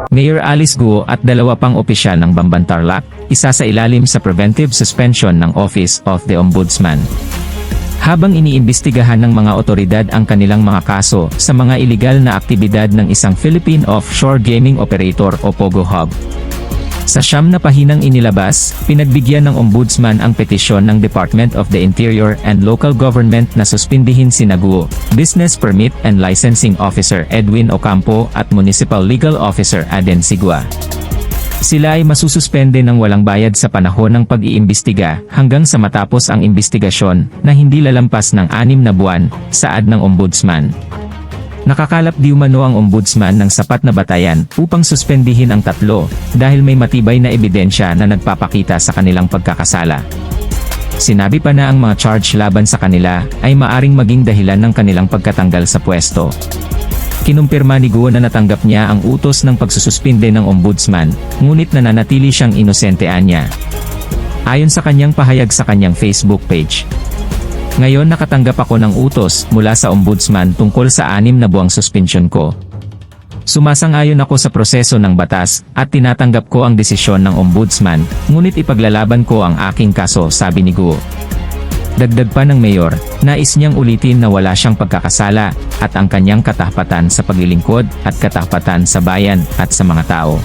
Mayor Alice Guo at 2 pang opisyal ng Bamban Tarlac, isa sa ilalim sa preventive suspension ng Office of the Ombudsman. Habang iniimbestigahan ng mga otoridad ang kanilang mga kaso sa mga iligal na aktibidad ng isang Philippine Offshore Gaming Operator o POGO Hub. Sa 9 na pahinang inilabas, pinagbigyan ng Ombudsman ang petisyon ng Department of the Interior and Local Government na suspindihin sina Guo, Business Permit and Licensing Officer Edwin Ocampo at Municipal Legal Officer Aden Sigua. Sila ay masususpende ng walang bayad sa panahon ng pag-iimbestiga hanggang sa matapos ang imbestigasyon na hindi lalampas ng 6 na buwan, saad ng Ombudsman. Nakakalap di umano ang Ombudsman ng sapat na batayan upang suspendihin ang 3 dahil may matibay na ebidensya na nagpapakita sa kanilang pagkakasala. Sinabi pa na ang mga charge laban sa kanila ay maaring maging dahilan ng kanilang pagkatanggal sa pwesto. Kinumpirma ni Guo na natanggap niya ang utos ng pagsususpinde ng Ombudsman, ngunit nananatili siyang inosentean niya. Ayon sa kanyang pahayag sa kanyang Facebook page. Ngayon nakatanggap ako ng utos mula sa Ombudsman tungkol sa 6 na buwang suspensyon ko. Sumasang-ayon ako sa proseso ng batas at tinatanggap ko ang desisyon ng Ombudsman, ngunit ipaglalaban ko ang aking kaso, sabi ni Guo. Dagdag pa ng mayor, nais niyang ulitin na wala siyang pagkakasala at ang kanyang katapatan sa paglilingkod at katapatan sa bayan at sa mga tao.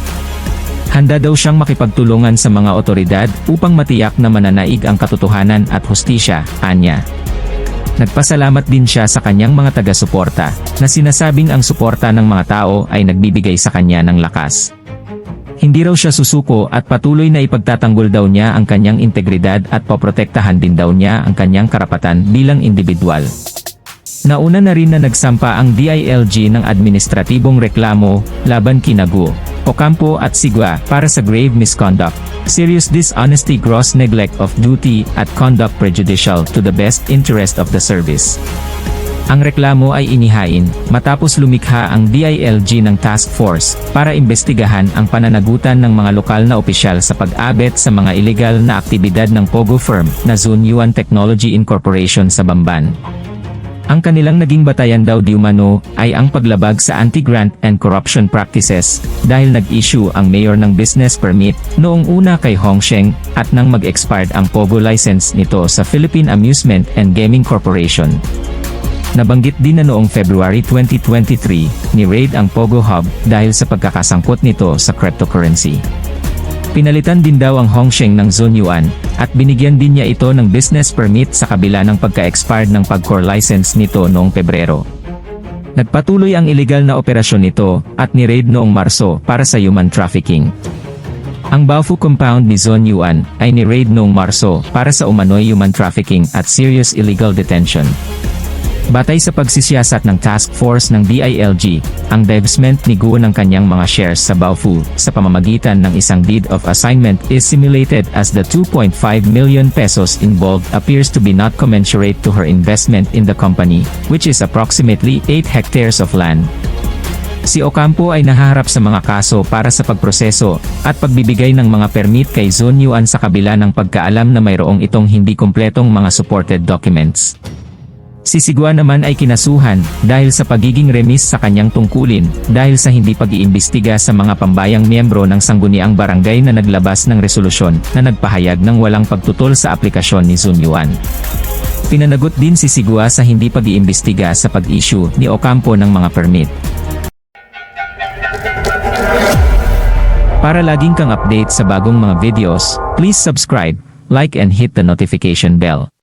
Handa daw siyang makipagtulungan sa mga otoridad upang matiyak na mananaig ang katotohanan at hustisya, anya. Nagpasalamat din siya sa kanyang mga taga-suporta, na sinasabing ang suporta ng mga tao ay nagbibigay sa kanya ng lakas. Hindi raw siya susuko at patuloy na ipagtatanggol daw niya ang kanyang integridad at poprotektahan din daw niya ang kanyang karapatan bilang individual. Nauna na rin na nagsampa ang DILG ng administratibong reklamo laban kina Guo, Ocampo at Sigua para sa grave misconduct, serious dishonesty, gross neglect of duty at conduct prejudicial to the best interest of the service. Ang reklamo ay inihain matapos lumikha ang DILG ng task force para imbestigahan ang pananagutan ng mga lokal na opisyal sa pag-abet sa mga illegal na aktibidad ng POGO firm na Zunyuan Technology Incorporation sa Bamban. Ang kanilang naging batayan daw di umano ay ang paglabag sa anti-grant and corruption practices dahil nag-issue ang mayor ng business permit noong una kay Hongsheng at nang mag-expired ang POGO license nito sa Philippine Amusement and Gaming Corporation. Nabanggit din na noong February 2023, ni-raid ang POGO Hub dahil sa pagkakasangkot nito sa cryptocurrency. Pinalitan din daw ang Hongsheng ng Zunyuan, at binigyan din niya ito ng business permit sa kabila ng pagka-expired ng PAGCOR license nito noong Pebrero. Nagpatuloy ang illegal na operasyon nito, at ni-raid noong Marso para sa human trafficking. Ang Baofu compound ni Zunyuan ay ni-raid noong Marso para sa umano'y human trafficking at serious illegal detention. Batay sa pagsisiyasat ng task force ng DILG, ang divestment ni Guo ng kanyang mga shares sa Baofu sa pamamagitan ng isang deed of assignment is simulated as the 2.5 million pesos involved appears to be not commensurate to her investment in the company, which is approximately 8 hectares of land. Si Ocampo ay nahaharap sa mga kaso para sa pagproseso at pagbibigay ng mga permit kay Zunyuan sa kabila ng pagkaalam na mayroong itong hindi kumpletong mga supported documents. Si Sigua naman ay kinasuhan dahil sa pagiging remis sa kanyang tungkulin dahil sa hindi pag-iimbestiga sa mga pambayang miyembro ng sangguniang barangay na naglabas ng resolusyon na nagpahayag ng walang pagtutol sa aplikasyon ni Zunyuan. Pinanagot din si Sigua sa hindi pag-iimbestiga sa pag-issue ni Ocampo ng mga permit. Para laging kang update sa bagong mga videos, please subscribe, like and hit the notification bell.